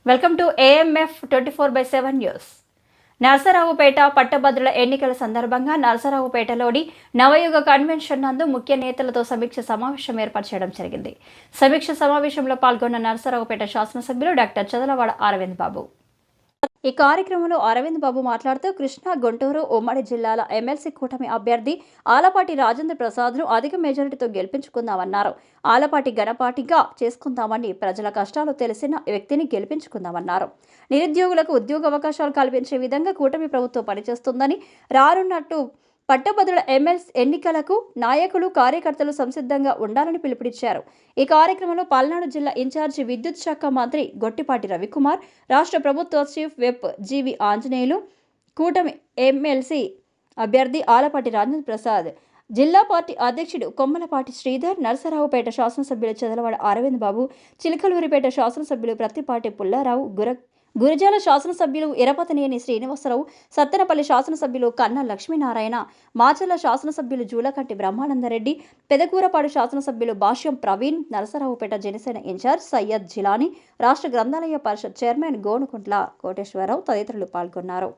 Welcome to AMF 24/7 news. Narasaraopet పట్టభద్రుల ఎన్నికల సందర్భంగా నరసరావుపేటలోని నవయుగ కన్వెన్షన్ నందు ముఖ్య నేతలతో సమీక్ష సమావేశం ఏర్పాటు చేయడం జరిగింది. సమీక్ష సమావేశంలో పాల్గొన్న నరసరావుపేట శాసనసభ్యులు డాక్టర్ చదలవాడ అరవింద్ బాబు. ఈ కార్యక్రమంలో అరవింద్ బాబు మాట్లాడుతూ కృష్ణా, గుంటూరు ఉమ్మడి జిల్లాల ఎమ్మెల్సీ కూటమి అభ్యర్థి ఆలపాటి రాజేంద్ర ప్రసాద్ను అధిక మెజారిటీతో గెలిపించుకుందామన్నారు. ఆలపాటి ఘనపాటిగా చేసుకుందామని, ప్రజల కష్టాలు తెలిసిన వ్యక్తిని గెలిపించుకుందామన్నారు. నిరుద్యోగులకు ఉద్యోగ అవకాశాలు కల్పించే విధంగా కూటమి ప్రభుత్వం పనిచేస్తుందని, రానున్నట్టు పట్టభద్రుల ఎమ్మెల్సీ ఎన్నికలకు నాయకులు, కార్యకర్తలు సంసిద్ధంగా ఉండాలని పిలుపునిచ్చారు. ఈ కార్యక్రమంలో పల్నాడు జిల్లా ఇన్ఛార్జి విద్యుత్ శాఖ మంత్రి గొట్టిపాటి రవికుమార్, రాష్ట్ర ప్రభుత్వ చీఫ్ విప్ జీవి ఆంజనేయులు, కూటమి ఎమ్మెల్సీ అభ్యర్థి ఆలపాటి రాజేంద్ర ప్రసాద్, జిల్లా పార్టీ అధ్యక్షుడు కొమ్మలపాటి శ్రీధర్, నరసరావుపేట శాసనసభ్యులు చదలవాడ అరవింద్ బాబు, చిలకలూరిపేట శాసనసభ్యులు ప్రత్తిపాటి పుల్లారావు, గురజాల శాసనసభ్యులు ఎరపతనేని శ్రీనివాసరావు, సత్తెనపల్లి శాసనసభ్యులు కన్నా లక్ష్మీనారాయణ, మాచర్ల శాసనసభ్యులు జూలకంటి బ్రహ్మానందరెడ్డి, పెదకూరపాడు శాసనసభ్యులు భాష్యం ప్రవీణ్, నరసరావుపేట జనసేన ఇన్ఛార్జ్ సయ్యద్ జిలానీ, రాష్ట్ర గ్రంథాలయ పరిషత్ చైర్మన్ గోనుకుంట్ల కోటేశ్వరరావు తదితరులు పాల్గొన్నారు.